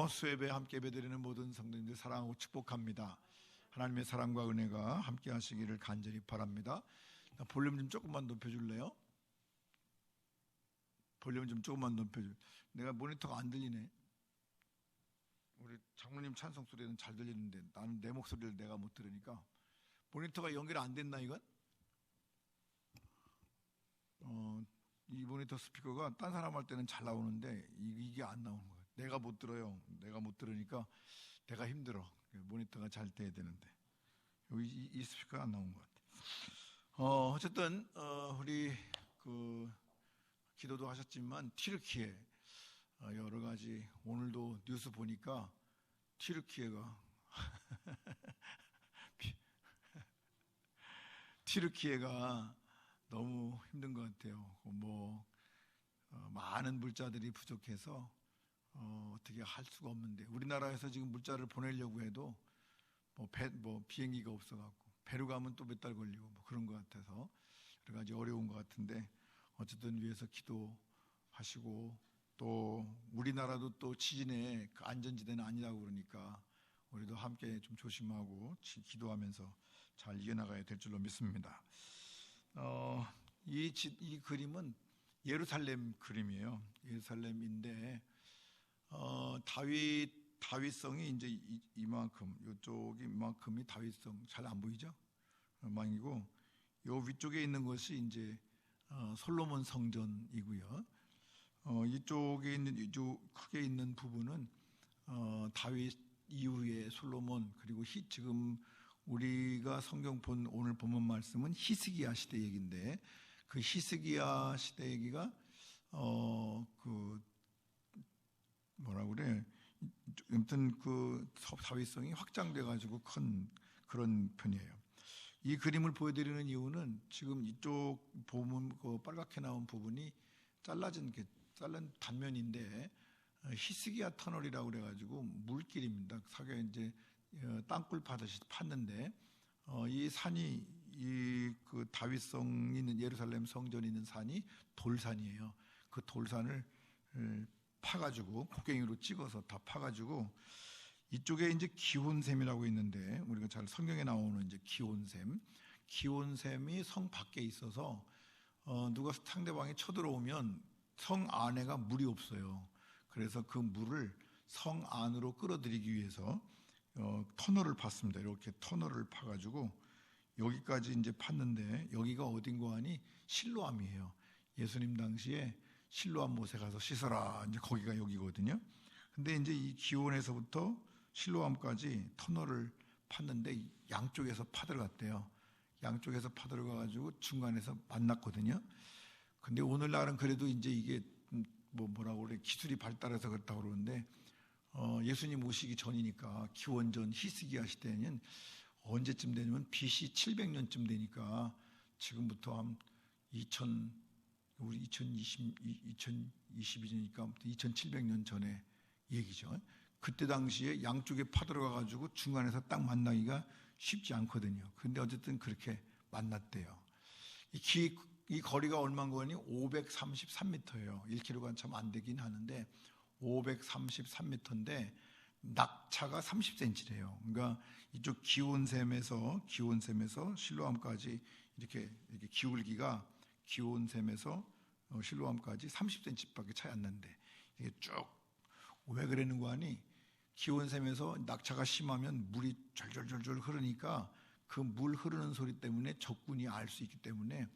안녕하세요. 수협에 함께 예배드리는 모든 성도님들 사랑하고 축복합니다. 하나님의 사랑과 은혜가 함께 하시기를 간절히 바랍니다. 볼륨 좀 조금만 높여줄래요? 볼륨 좀 조금만 높여줄. 내가 모니터가 안 들리네. 우리 장로님 찬송 소리는 잘 들리는데 나는 내 목소리를 내가 못 들으니까. 모니터가 연결 안 됐나 이건? 이 모니터 스피커가 딴 사람 할 때는 잘 나오는데 이게 안 나오는 거예요. 내가 못 들어요. 내가 못 들으니까 내가 힘들어. 모니터가 잘 돼야 되는데 여기 이 스피커가 안 나온 것 같아요. 어쨌든 우리 기도도 하셨지만 튀르키예 여러 가지 오늘도 뉴스 보니까 튀르키예가 너무 힘든 것 같아요. 많은 물자들이 부족해서 어떻게 할 수가 없는데 우리나라에서 지금 물자를 보내려고 해도 비행기가 없어갖고 배로 가면 또 몇 달 걸리고 그런 것 같아서 여러 가지 어려운 것 같은데 어쨌든 위에서 기도하시고 또 우리나라도 또 지진의 그 안전지대는 아니라고 그러니까 우리도 함께 좀 조심하고 기도하면서 잘 이겨나가야 될 줄로 믿습니다. 이 그림은 예루살렘 그림이에요. 예루살렘인데 다윗성이 이제 이만큼, 이쪽이 이만큼이 다윗성 잘 안 보이죠? 망이고 요 위쪽에 있는 것이 이제 솔로몬 성전이고요. 이쪽에 있는 이쪽 크게 있는 부분은 다윗 이후에 솔로몬 그리고 지금 우리가 성경 오늘 본문 말씀은 히스기야 시대 얘기인데 그 히스기야 시대 얘기가 아무튼 그 다윗성이 확장돼 가지고 큰 그런 편이에요. 이 그림을 보여드리는 이유는 지금 이쪽 보면 그 빨갛게 나온 부분이 잘른 단면인데 히스기야 터널이라고 그래가지고 물길입니다. 사게 이제 땅굴 파듯이 팠는데 이 산이 그 다윗성 있는 예루살렘 성전이 있는 산이 돌산이에요. 그 돌산을 파가지고 곡괭이로 찍어서 다 파가지고 이쪽에 이제 기온샘이라고 있는데 우리가 잘 성경에 나오는 이제 기온샘이 성 밖에 있어서 누가 상대방이 쳐들어오면 성 안에가 물이 없어요. 그래서 그 물을 성 안으로 끌어들이기 위해서 터널을 팠습니다. 이렇게 터널을 파가지고 여기까지 이제 팠는데 여기가 어딘가 하니 실로암이에요. 예수님 당시에 실로암 못에 가서 씻어라. 이제 거기가 여기거든요. 근데 이제 이 기온에서부터 실로암까지 터널을 팠는데 양쪽에서 파들어갔대요. 양쪽에서 파들어가가지고 중간에서 만났거든요. 근데 오늘날은 그래도 이제 이게 뭐라고 그래 기술이 발달해서 그렇다고 그러는데 예수님 오시기 전이니까 기원전 히스기야 시대는 언제쯤 되냐면 BC 700년쯤 되니까 지금부터 한 2022년이니까 2700년 전에 얘기죠. 그때 당시에 양쪽에 파들어가가지고 중간에서 딱 만나기가 쉽지 않거든요. 근데 어쨌든 그렇게 만났대요. 이 거리가 얼마인 거니? 533m예요. 1km가 참 안 되긴 하는데 533m인데 낙차가 30cm래요. 그러니까 이쪽 기온샘에서 실로암까지 이렇게 기울기가 기온샘에서 실로암까지 30cm밖에 차이 안 나는데 이게 쭉 왜 그러는 거 아니? 기온샘에서 낙차가 심하면 물이 절절절절 흐르니까 그 물 흐르는 소리 때문에 적군이 알 수 있기 때문에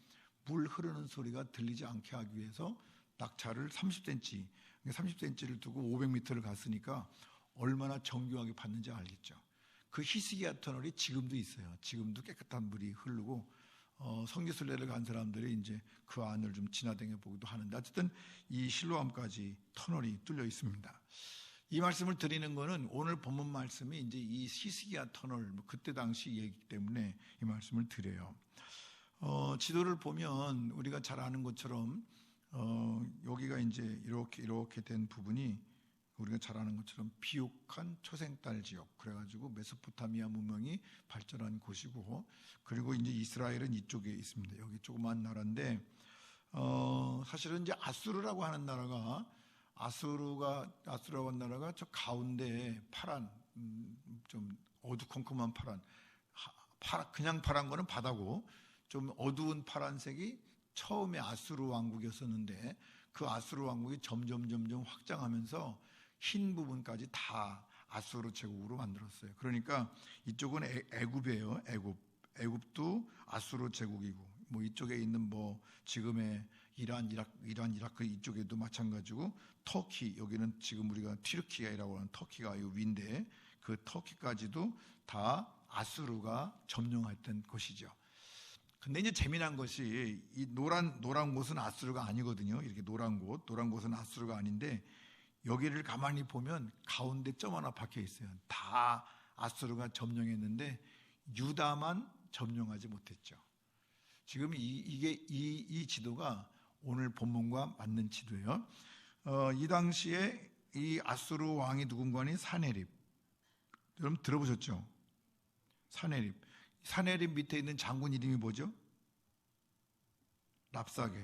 물 흐르는 소리가 들리지 않게 하기 위해서 낙차를 30cm를 두고 500m를 갔으니까 얼마나 정교하게 팠는지 알겠죠. 그 히스기야 터널이 지금도 있어요. 지금도 깨끗한 물이 흐르고 성지순례를 간 사람들이 이제 그 안을 좀 지나다녀 보기도 하는데 어쨌든 이 실로암까지 터널이 뚫려 있습니다. 이 말씀을 드리는 거는 오늘 본문 말씀이 이제 이 히스기야 터널 그때 당시 얘기이기 때문에 이 말씀을 드려요. 지도를 보면 우리가 잘 아는 것처럼 여기가 이제 이렇게 된 부분이 우리가 잘 아는 것처럼 비옥한 초생딸 지역 그래가지고 메소포타미아 문명이 발전한 곳이고 그리고 이제 이스라엘은 이쪽에 있습니다. 여기 조그만 나라인데 사실은 이제 아수르라고 하는 나라가 아수르라고 한 나라가 저 가운데 파란, 좀 어두컴컴한 그냥 파란 거는 바다고, 좀 어두운 파란색이 처음에 아수르 왕국이었었는데, 그 아수르 왕국이 점점 확장하면서 흰 부분까지 다 아수르 제국으로 만들었어요. 그러니까 이쪽은 애굽이에요. 애굽도 아수르 제국이고, 뭐 이쪽에 있는 뭐 지금의 이란, 이라크 이쪽에도 마찬가지고, 터키, 여기는 지금 우리가 튀르키예라고 하는 터키가 이 위인데, 그 터키까지도 다 아수르가 점령했던 곳이죠. 근데 이제 재미난 것이 이 노란 곳은 아수르가 아니거든요. 이렇게 노란 곳은 아수르가 아닌데, 여기를 가만히 보면 가운데 점 하나 박혀 있어요. 다 아수르가 점령했는데 유다만 점령하지 못했죠. 지금 이 지도가 오늘 본문과 맞는 지도예요. 이 당시에 이 아수르 왕이 누군가니 사네립. 여러분 들어보셨죠? 사네립 밑에 있는 장군 이름이 뭐죠? 랍사게.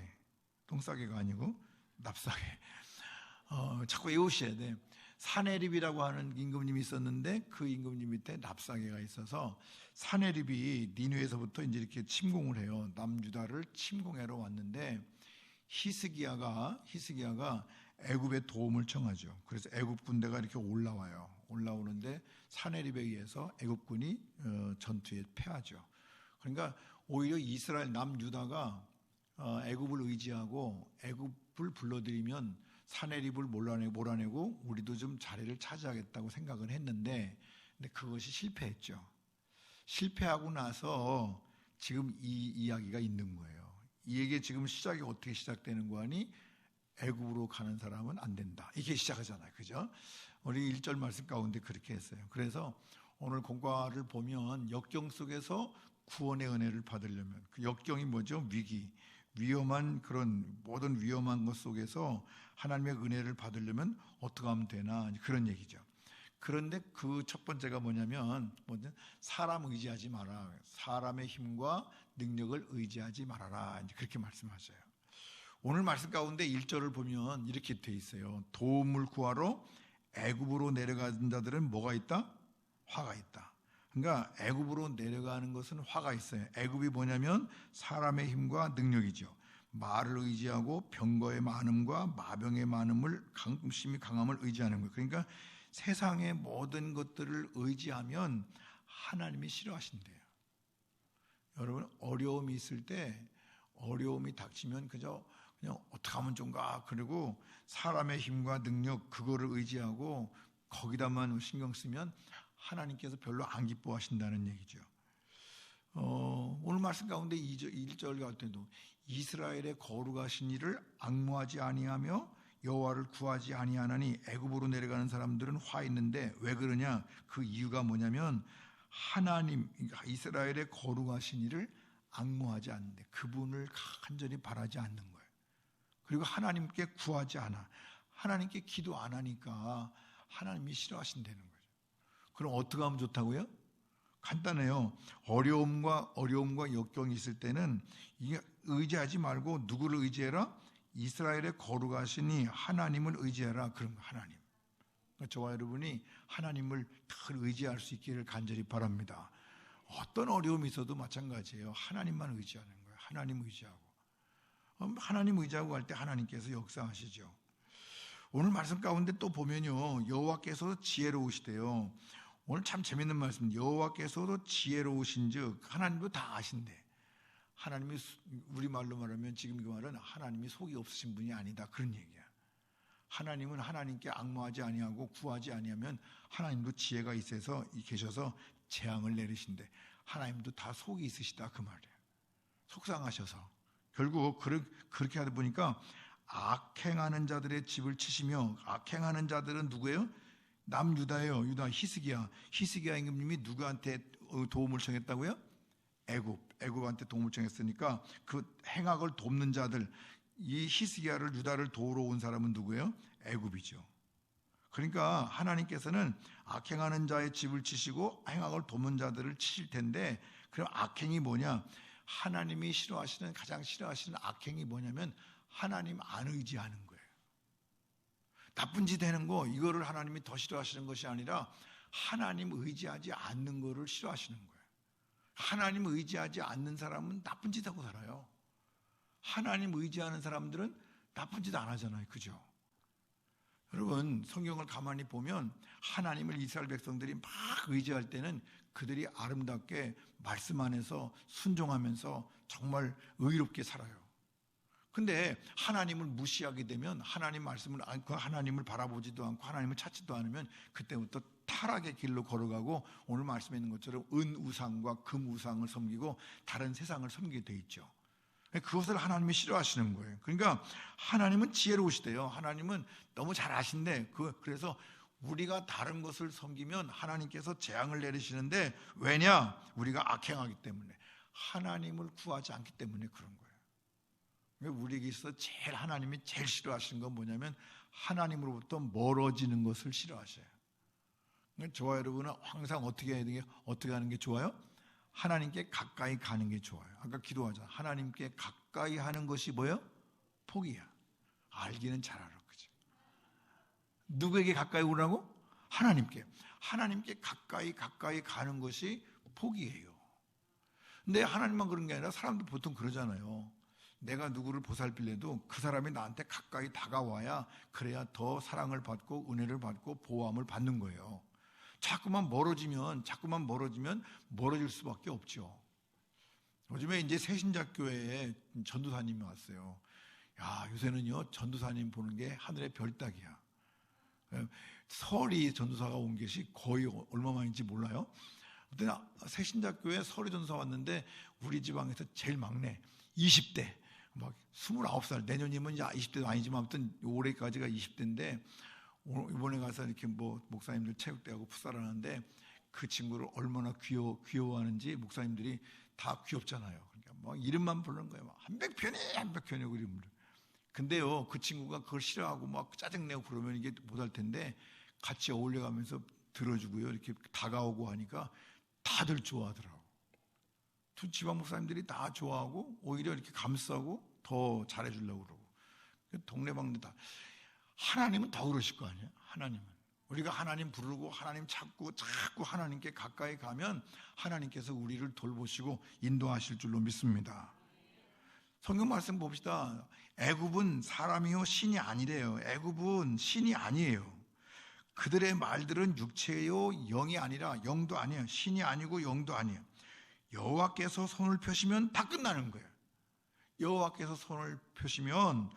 똥싸개가 아니고 랍사게. 자꾸 외우셔야 돼. 사네립이라고 하는 임금님이 있었는데 그 임금님 밑에 랍사게가 있어서 사네립이 니느웨에서부터 이제 이렇게 침공을 해요. 남유다를 침공하러 왔는데 히스기야가 애굽의 도움을 청하죠. 그래서 애굽 군대가 이렇게 올라오는데 사네립에 의해서 애굽군이 전투에 패하죠. 그러니까 오히려 이스라엘 남유다가 애굽을 의지하고 애굽을 불러들이면 사네립을 몰아내고 우리도 좀 자리를 차지하겠다고 생각을 했는데, 근데 그것이 실패했죠. 실패하고 나서 지금 이 이야기가 있는 거예요. 이게 지금 시작이 어떻게 시작되는 거니? 애굽으로 가는 사람은 안 된다. 이게 시작하잖아요. 그죠? 우리 1절 말씀 가운데 그렇게 했어요. 그래서 오늘 공과를 보면 역경 속에서 구원의 은혜를 받으려면, 그 역경이 뭐죠? 위험한 그런 모든 위험한 것 속에서 하나님의 은혜를 받으려면 어떻게 하면 되나, 그런 얘기죠. 그런데 그 첫 번째가 뭐냐면 사람 의지하지 마라. 사람의 힘과 능력을 의지하지 말아라. 그렇게 말씀하셔요. 오늘 말씀 가운데 1절을 보면 이렇게 돼 있어요. 도움을 구하러 애굽으로 내려가는 자들은 뭐가 있다? 화가 있다. 그러니까 애굽으로 내려가는 것은 화가 있어요. 애굽이 뭐냐면 사람의 힘과 능력이죠. 말을 의지하고 병거의 많음과 마병의 많음을 심히 강함을 의지하는 거예요. 그러니까 세상의 모든 것들을 의지하면 하나님이 싫어하신대요. 여러분 어려움이 있을 때, 어려움이 닥치면 그냥 어떻게 하면 좋은가, 그리고 사람의 힘과 능력 그거를 의지하고 거기다만 신경 쓰면 하나님께서 별로 안 기뻐하신다는 얘기죠. 오늘 말씀 가운데 1절 같은데도 이스라엘의 거룩하신 이를 악무하지 아니하며 여호와를 구하지 아니하나니 애굽으로 내려가는 사람들은 화 있는데 왜 그러냐? 그 이유가 뭐냐면 하나님, 이스라엘의 거룩하신 이를 악무하지 않는데, 그분을 간절히 바라지 않는 거예요. 그리고 하나님께 구하지 않아. 하나님께 기도 안 하니까 하나님이 싫어하신다는 거예요. 그럼 어떻게 하면 좋다고요? 간단해요. 어려움과 역경이 있을 때는 이게 의지하지 말고 누구를 의지해라? 이스라엘의 거룩하시니 하나님을 의지해라. 그런 하나님. 저와 여러분이 하나님을 늘 의지할 수 있기를 간절히 바랍니다. 어떤 어려움이 있어도 마찬가지예요. 하나님만 의지하는 거예요. 하나님 의지하고 할 때 하나님께서 역사하시죠. 오늘 말씀 가운데 또 보면요, 여호와께서 지혜로우시대요. 오늘 참 재밌는 말씀. 여호와께서도 지혜로우신즉 하나님도 다 아신대. 하나님이, 우리말로 말하면 지금 그 말은 하나님이 속이 없으신 분이 아니다, 그런 얘기야. 하나님은 하나님께 악무하지 아니하고 구하지 아니하면 하나님도 지혜가 있어서 계셔서 재앙을 내리신대. 하나님도 다 속이 있으시다, 그 말이에요. 속상하셔서 결국 그렇게 하다 보니까 악행하는 자들의 집을 치시며, 악행하는 자들은 누구예요? 남유다예요. 유다 히스기야 임금님이 누구한테 도움을 청했다고요? 애굽한테 도움을 청했으니까 그 행악을 돕는 자들, 이 히스기야를, 유다를 도우러 온 사람은 누구예요? 애굽이죠. 그러니까 하나님께서는 악행하는 자의 집을 치시고 행악을 돕는 자들을 치실 텐데, 그럼 악행이 뭐냐? 하나님이 가장 싫어하시는 악행이 뭐냐면 하나님 안 의지하는 거예요. 나쁜 짓 하는 거, 이거를 하나님이 더 싫어하시는 것이 아니라 하나님 의지하지 않는 거를 싫어하시는 거예요. 하나님 의지하지 않는 사람은 나쁜 짓 하고 살아요. 하나님 의지하는 사람들은 나쁜 짓 안 하잖아요. 그죠? 여러분, 성경을 가만히 보면 하나님을 이스라엘 백성들이 막 의지할 때는 그들이 아름답게 말씀 안에서 순종하면서 정말 의롭게 살아요. 근데 하나님을 무시하게 되면, 하나님 말씀을 않고 하나님을 바라보지도 않고 하나님을 찾지도 않으면 그때부터 타락의 길로 걸어가고, 오늘 말씀에 있는 것처럼 은우상과 금우상을 섬기고 다른 세상을 섬기게 돼 있죠. 그것을 하나님이 싫어하시는 거예요. 그러니까 하나님은 지혜로우시대요. 하나님은 너무 잘 아신데, 그래서 우리가 다른 것을 섬기면 하나님께서 재앙을 내리시는데, 왜냐? 우리가 악행하기 때문에, 하나님을 구하지 않기 때문에 그런 거예요. 우리에게 있어서 제일 하나님이 제일 싫어하시는 건 뭐냐면 하나님으로부터 멀어지는 것을 싫어하셔요. 저와 여러분은 항상 어떻게 하는 게 좋아요? 하나님께 가까이 가는 게 좋아요. 아까 기도하자. 하나님께 가까이 하는 것이 뭐예요? 복이야. 알기는 잘 알아. 그죠? 누구에게 가까이 오라고? 하나님께. 하나님께 가까이 가는 것이 복이에요. 근데 하나님만 그런 게 아니라 사람도 보통 그러잖아요. 내가 누구를 보살피려도 그 사람이 나한테 가까이 다가와야, 그래야 더 사랑을 받고 은혜를 받고 보호함을 받는 거예요. 자꾸만 멀어지면 멀어질 수밖에 없죠. 요즘에 이제 새신자교회에 전도사님이 왔어요. 야, 요새는요 전도사님 보는 게 하늘의 별따기야. 설이 전도사가 온 것이 거의 얼마만인지 몰라요. 그때 새신자교회 설이 전도사 왔는데 우리 지방에서 제일 막내 20대 막 29살, 내년이면 이제 20대도 아니지만 아무튼 올해까지가 20대인데, 이번에 가서 이렇게 목사님들 체육대하고 풋살하는데 그 친구를 얼마나 귀여워하는지 목사님들이 다 귀엽잖아요. 그러니까 막 이름만 부르는 거예요. 한백편이 그림을. 근데요, 그 친구가 그걸 싫어하고 막 짜증내고 그러면 이게 못할 텐데, 같이 어울려가면서 들어주고요, 이렇게 다가오고 하니까 다들 좋아하더라고. 두 지방 목사님들이 다 좋아하고 오히려 이렇게 감싸고 더 잘해주려고 그러고. 동네방네 다. 하나님은 더 그러실 거 아니에요? 하나님은. 우리가 하나님 부르고 하나님 찾고 자꾸 하나님께 가까이 가면 하나님께서 우리를 돌보시고 인도하실 줄로 믿습니다. 성경 말씀 봅시다. 애굽은 사람이요 신이 아니래요. 애굽은 신이 아니에요. 그들의 말들은 육체요 영이 아니라, 영도 아니에요. 신이 아니고 영도 아니에요. 여호와께서 손을 펴시면 다 끝나는 거예요. 여호와께서 손을 펴시면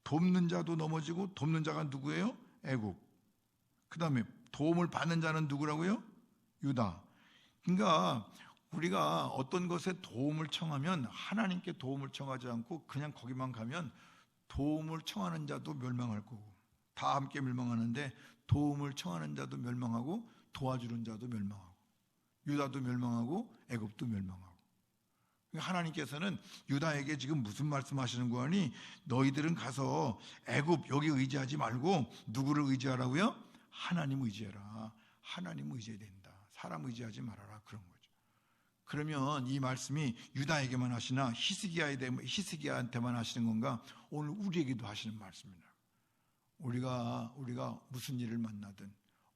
돕는 자도 넘어지고, 돕는 자가 누구예요? 애굽. 그 다음에 도움을 받는 자는 누구라고요? 유다. 그러니까 우리가 어떤 것에 도움을 청하면 하나님께 도움을 청하지 않고 그냥 거기만 가면 도움을 청하는 자도 멸망할 거고, 다 함께 멸망하는데 도움을 청하는 자도 멸망하고 도와주는 자도 멸망하고, 유다도 멸망하고 애굽도 멸망하고. 하나님께서는 유다에게 지금 무슨 말씀하시는 거니? 너희들은 가서 애굽 여기 의지하지 말고 누구를 의지하라고요? 하나님 의지해라. 하나님 의지해야 된다. 사람 의지하지 말아라. 그런 거죠. 그러면 이 말씀이 유다에게만 하시나 히스기야한테만 하시는 건가? 오늘 우리에게도 하시는 말씀입니다. 우리가 무슨 일을 만나든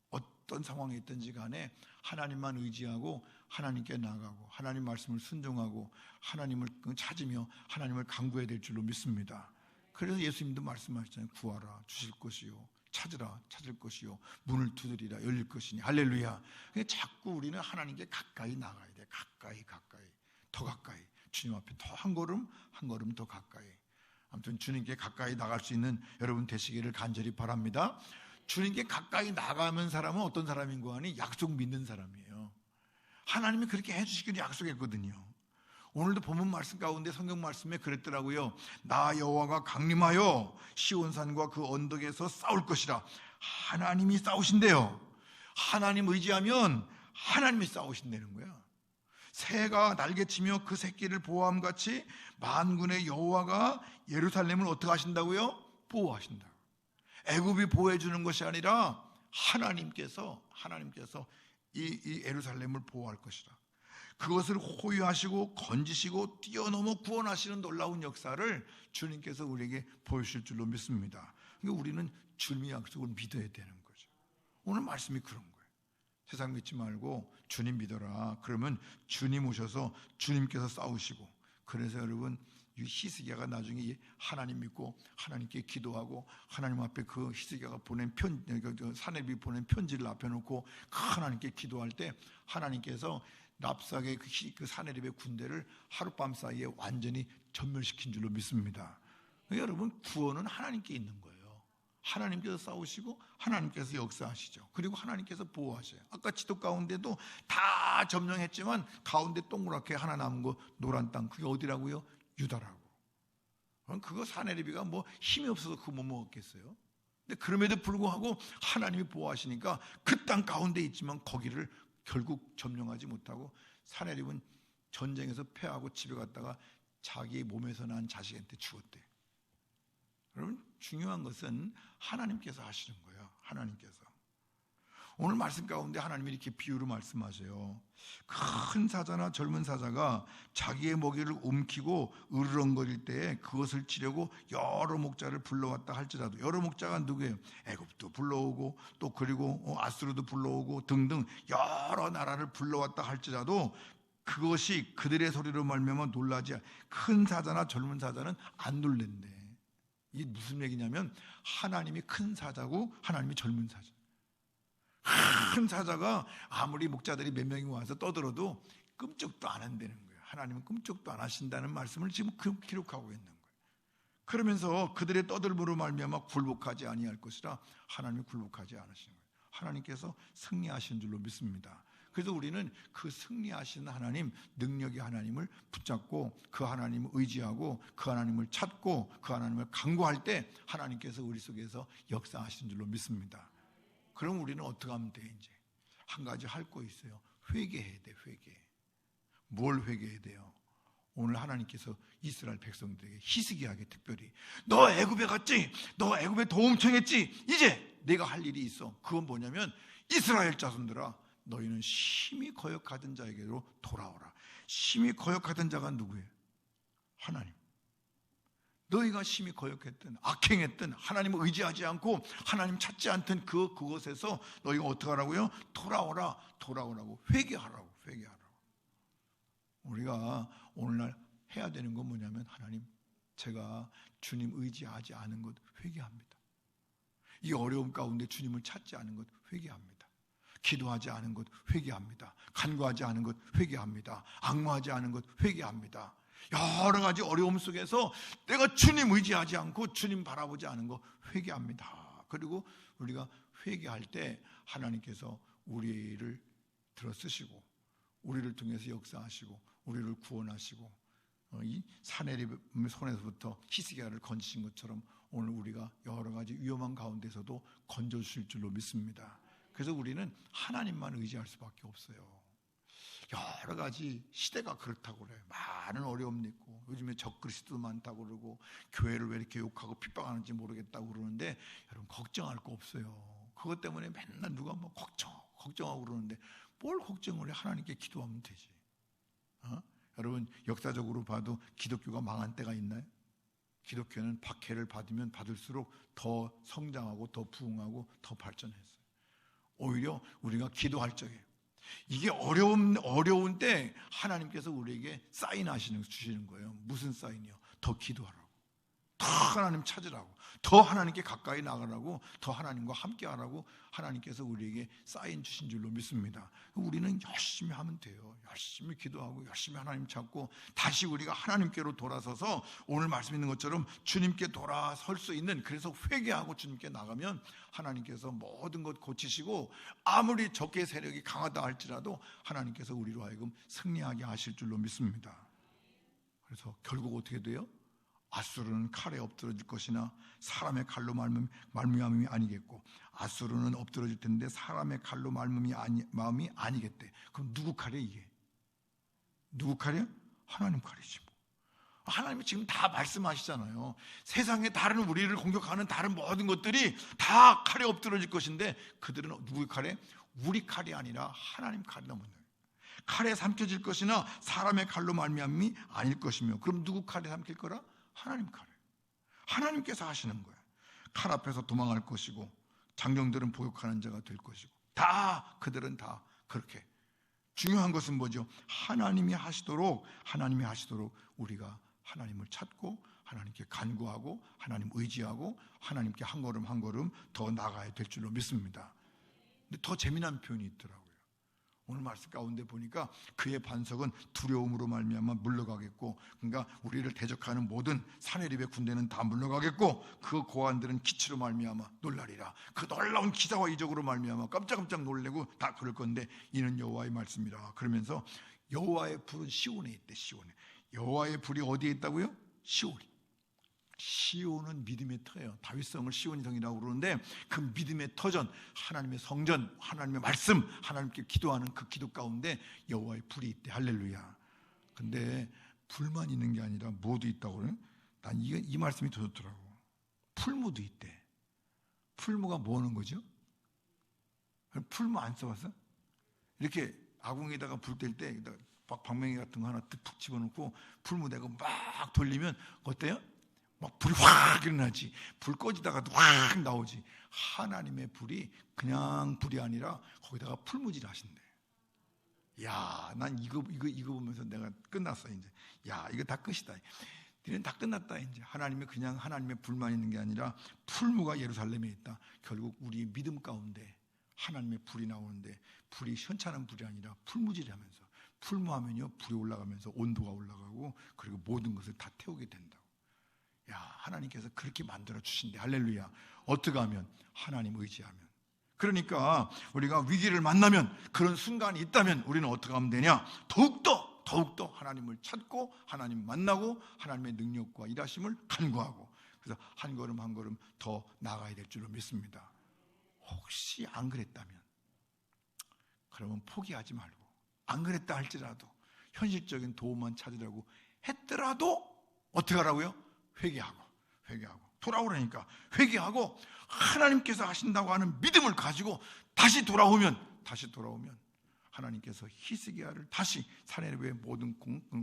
어떤 상황에 있든지 간에 하나님만 의지하고 하나님께 나아가고 하나님 말씀을 순종하고 하나님을 찾으며 하나님을 간구해야 될 줄로 믿습니다. 그래서 예수님도 말씀하셨잖아요. 구하라 주실 것이요, 찾으라 찾을 것이요, 문을 두드리라 열릴 것이니. 할렐루야. 자꾸 우리는 하나님께 가까이 나가야 돼. 가까이 더 가까이, 주님 앞에 더 한 걸음 더 가까이. 아무튼 주님께 가까이 나갈 수 있는 여러분 되시기를 간절히 바랍니다. 주님께 가까이 나가는 사람은 어떤 사람인 거 아니? 약속 믿는 사람이에요. 하나님이 그렇게 해주시기로 약속했거든요. 오늘도 본문 말씀 가운데 성경 말씀에 그랬더라고요. 나 여호와가 강림하여 시온산과 그 언덕에서 싸울 것이라. 하나님이 싸우신대요. 하나님 의지하면 하나님이 싸우신다는 거야. 새가 날개치며 그 새끼를 보호함같이 만군의 여호와가 예루살렘을 어떻게 하신다고요? 보호하신다. 애굽이 보호해 주는 것이 아니라 하나님께서 이 예루살렘을 보호할 것이라. 그것을 호위하시고 건지시고 뛰어넘어 구원하시는 놀라운 역사를 주님께서 우리에게 보여주실 줄로 믿습니다. 그러니까 우리는 주님의 약속을 믿어야 되는 거죠. 오늘 말씀이 그런 거예요. 세상 믿지 말고 주님 믿어라. 그러면 주님 오셔서 주님께서 싸우시고, 그래서 여러분 이 히스기야가 나중에 하나님 믿고 하나님께 기도하고 하나님 앞에 그 히스기야가 보낸 사내비 보낸 편지를 앞에 놓고 하나님께 기도할 때 하나님께서 랍삭의 그 사내립의 군대를 하룻밤 사이에 완전히 전멸시킨 줄로 믿습니다. 여러분, 구원은 하나님께 있는 거예요. 하나님께서 싸우시고 하나님께서 역사하시죠. 그리고 하나님께서 보호하셔요. 아까 지도 가운데도 다 점령했지만 가운데 동그랗게 하나 남은 거 노란 땅, 그게 어디라고요? 유다라고. 그거 사내립이가 뭐 힘이 없어서 그거 못 먹었겠어요? 근데 그럼에도 불구하고 하나님이 보호하시니까 그 땅 가운데 있지만 거기를 결국 점령하지 못하고 사내립은 전쟁에서 패하고 집에 갔다가 자기 몸에서 난 자식한테 죽었대. 여러분, 중요한 것은 하나님께서 하시는 거예요. 하나님께서. 오늘 말씀 가운데 하나님이 이렇게 비유로 말씀하세요. 큰 사자나 젊은 사자가 자기의 먹이를 움키고 으르렁거릴 때에 그것을 치려고 여러 목자를 불러왔다 할지라도, 여러 목자가 누구예요? 애굽도 불러오고 또 그리고 아수르도 불러오고 등등 여러 나라를 불러왔다 할지라도 그것이 그들의 소리로 말미암아 놀라지, 큰 사자나 젊은 사자는 안 놀랜대. 이게 무슨 얘기냐면 하나님이 큰 사자고 하나님이 젊은 사자. 큰 사자가 아무리 목자들이 몇 명이 와서 떠들어도 끔찍도 안 한다는 거예요. 하나님은 끔찍도 안 하신다는 말씀을 지금 기록하고 있는 거예요. 그러면서 그들의 떠들므로 말미암아 굴복하지 아니할 것이라 하나님이 굴복하지 않으시는 거예요. 하나님께서 승리하신 줄로 믿습니다. 그래서 우리는 그 승리하시는 하나님, 능력의 하나님을 붙잡고 그 하나님을 의지하고 그 하나님을 찾고 그 하나님을 간구할 때 하나님께서 우리 속에서 역사하신 줄로 믿습니다. 그럼 우리는 어떻게 하면 돼? 이제 한 가지 할 거 있어요. 회개해야 돼. 회개. 뭘 회개해야 돼요? 오늘 하나님께서 이스라엘 백성들에게 히스기야에게 특별히, 너 애굽에 갔지? 너 애굽에 도움 청했지? 이제 내가 할 일이 있어. 그건 뭐냐면, 이스라엘 자손들아, 너희는 심히 거역하던 자에게로 돌아오라. 심히 거역하던 자가 누구예요? 하나님. 너희가 심히 거역했던, 악행했던, 하나님을 의지하지 않고 하나님 찾지 않던 그곳에서 너희가 어떻게 하라고요? 돌아오라. 돌아오라고. 회개하라고. 회개하라고. 우리가 오늘날 해야 되는 건 뭐냐면, 하나님, 제가 주님 의지하지 않은 것 회개합니다. 이 어려움 가운데 주님을 찾지 않은 것 회개합니다. 기도하지 않은 것 회개합니다. 간구하지 않은 것 회개합니다. 앙모하지 않은 것 회개합니다. 여러 가지 어려움 속에서 내가 주님 의지하지 않고 주님 바라보지 않은 거 회개합니다. 그리고 우리가 회개할 때 하나님께서 우리를 들어 쓰시고 우리를 통해서 역사하시고 우리를 구원하시고 이 사내립 손에서부터 히스기야를 건지신 것처럼 오늘 우리가 여러 가지 위험한 가운데서도 건져주실 줄로 믿습니다. 그래서 우리는 하나님만 의지할 수밖에 없어요. 여러 가지 시대가 그렇다고 그래요. 많은 어려움이 있고 요즘에 적그리스도 많다고 그러고 교회를 왜 이렇게 욕하고 핍박하는지 모르겠다고 그러는데, 여러분 걱정할 거 없어요. 그것 때문에 맨날 누가 뭐 걱정하고 그러는데 뭘 걱정을 해? 하나님께 기도하면 되지. 여러분, 역사적으로 봐도 기독교가 망한 때가 있나요? 기독교는 박해를 받으면 받을수록 더 성장하고 더 부흥하고 더 발전했어요. 오히려 우리가 기도할 적에 이게 어려운 때 하나님께서 우리에게 사인하시는 주시는 거예요. 무슨 사인이요? 더 기도하라고, 더 하나님 찾으라고, 더 하나님께 가까이 나가라고, 더 하나님과 함께 하라고 하나님께서 우리에게 사인 주신 줄로 믿습니다. 우리는 열심히 하면 돼요. 열심히 기도하고 열심히 하나님 찾고 다시 우리가 하나님께로 돌아서서 오늘 말씀 있는 것처럼 주님께 돌아설 수 있는, 그래서 회개하고 주님께 나가면 하나님께서 모든 것 고치시고 아무리 적의 세력이 강하다 할지라도 하나님께서 우리로 하여금 승리하게 하실 줄로 믿습니다. 그래서 결국 어떻게 돼요? 아수르는 칼에 엎드러질 것이나 사람의 칼로 말미암음이 아니겠고, 아수르는 엎드러질 텐데 사람의 칼로 마음이 아니겠대. 그럼 누구 칼이야 이게? 누구 칼이야? 하나님 칼이지. 하나님이 지금 다 말씀하시잖아요. 세상에 다른 우리를 공격하는 다른 모든 것들이 다 칼에 엎드러질 것인데, 그들은 누구의 칼에? 우리 칼이 아니라 하나님 칼이 넘는 거예요. 칼에 삼켜질 것이나 사람의 칼로 말미암음이 아닐 것이며, 그럼 누구 칼에 삼킬 거라? 하나님 칼에. 하나님께서 하시는 거예요. 칼 앞에서 도망할 것이고 장정들은 보역하는 자가 될 것이고 다 그들은 다 그렇게. 중요한 것은 뭐죠? 하나님이 하시도록 우리가 하나님을 찾고 하나님께 간구하고 하나님 의지하고 하나님께 한 걸음 한 걸음 더 나가야 될 줄로 믿습니다. 근데 더 재미난 표현이 있더라고요. 오늘 말씀 가운데 보니까 그의 반석은 두려움으로 말미암아 물러가겠고, 그러니까 우리를 대적하는 모든 사내립의 군대는 다 물러가겠고, 그 고관들은 기치로 말미암아 놀라리라. 그 놀라운 기사와 이적으로 말미암아 깜짝깜짝 놀래고 다 그럴 건데 이는 여호와의 말씀이라. 그러면서 여호와의 불은 시온에 있대. 시온에. 여호와의 불이 어디에 있다고요? 시온에. 시온은 믿음의 터예요. 다윗성을 시온의 성이라고 그러는데 그 믿음의 터전, 하나님의 성전, 하나님의 말씀, 하나님께 기도하는 그 기도 가운데 여호와의 불이 있대. 할렐루야. 근데 불만 있는 게 아니라 뭐도 있다고 그래요? 난 이 말씀이 더 좋더라고. 풀무도 있대. 풀무가 뭐 하는 거죠? 풀무 안 써봤어? 이렇게 아궁이에다가 불 뗄 때 방맹이 같은 거 하나 푹 집어넣고 풀무 대고 막 돌리면 어때요? 막 불이 확 일어나지. 불 꺼지다가도 확 나오지. 하나님의 불이 그냥 불이 아니라 거기다가 풀무질 하신대. 야, 난 이거 보면서 내가 끝났어 이제. 야, 이거 다 끝이다. 니는 다 끝났다 이제. 하나님의 그냥 하나님의 불만 있는 게 아니라 풀무가 예루살렘에 있다. 결국 우리 믿음 가운데 하나님의 불이 나오는데 불이 현찬한 불이 아니라 풀무질하면서, 풀무하면요 불이 올라가면서 온도가 올라가고 그리고 모든 것을 다 태우게 된다. 야, 하나님께서 그렇게 만들어 주신대. 할렐루야. 어떻게 하면? 하나님 의지하면. 그러니까 우리가 위기를 만나면, 그런 순간이 있다면 우리는 어떻게 하면 되냐? 더욱더 하나님을 찾고 하나님 만나고 하나님의 능력과 일하심을 간구하고, 그래서 한 걸음 한 걸음 더 나가야 될 줄로 믿습니다. 혹시 안 그랬다면 그러면 포기하지 말고, 안 그랬다 할지라도 현실적인 도움만 찾으려고 했더라도 어떻게 하라고요? 회개하고 돌아오라니까. 회개하고 하나님께서 하신다고 하는 믿음을 가지고 다시 돌아오면 하나님께서 히스기야를 다시 사내립의 모든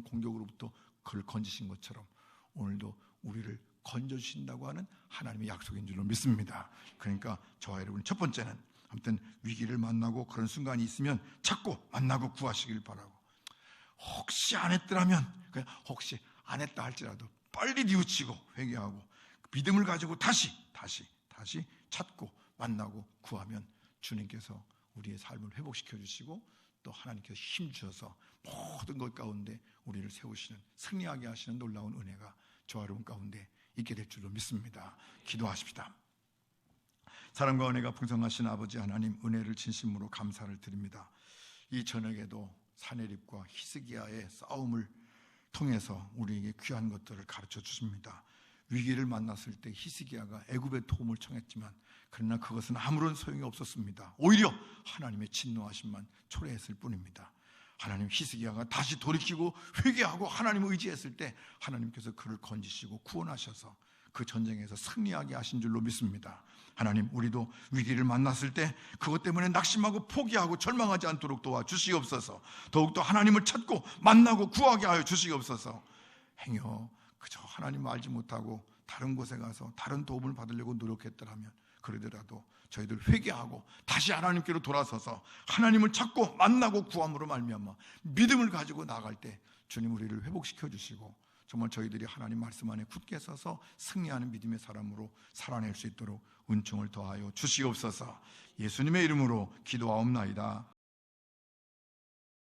공격으로부터 그를 건지신 것처럼 오늘도 우리를 건져주신다고 하는 하나님의 약속인 줄로 믿습니다. 그러니까 저와 여러분, 첫 번째는 아무튼 위기를 만나고 그런 순간이 있으면 찾고 만나고 구하시길 바라고, 혹시 안 했더라면, 혹시 안 했다 할지라도 빨리 뉘우치고 회개하고 믿음을 가지고 다시 찾고 만나고 구하면 주님께서 우리의 삶을 회복시켜 주시고 또 하나님께서 힘 주셔서 모든 것 가운데 우리를 세우시는, 승리하게 하시는 놀라운 은혜가 저와 여러분 가운데 있게 될 줄로 믿습니다. 기도하십시다. 사랑과 은혜가 풍성하신 아버지 하나님, 은혜를 진심으로 감사를 드립니다. 이 저녁에도 사내립과 히스기야의 싸움을 통해서 우리에게 귀한 것들을 가르쳐 주십니다. 위기를 만났을 때 히스기야가 애굽의 도움을 청했지만 그러나 그것은 아무런 소용이 없었습니다. 오히려 하나님의 진노하심만 초래했을 뿐입니다. 하나님, 히스기야가 다시 돌이키고 회개하고 하나님을 의지했을 때 하나님께서 그를 건지시고 구원하셔서 그 전쟁에서 승리하게 하신 줄로 믿습니다. 하나님, 우리도 위기를 만났을 때 그것 때문에 낙심하고 포기하고 절망하지 않도록 도와주시옵소서. 더욱더 하나님을 찾고 만나고 구하게 하여 주시옵소서. 행여 그저 하나님 알지 못하고 다른 곳에 가서 다른 도움을 받으려고 노력했더라면, 그러더라도 저희들 회개하고 다시 하나님께로 돌아서서 하나님을 찾고 만나고 구함으로 말미암아 믿음을 가지고 나아갈 때 주님 우리를 회복시켜 주시고 정말 저희들이 하나님 말씀 안에 굳게 서서 승리하는 믿음의 사람으로 살아낼 수 있도록 은총을 더하여 주시옵소서. 예수님의 이름으로 기도하옵나이다.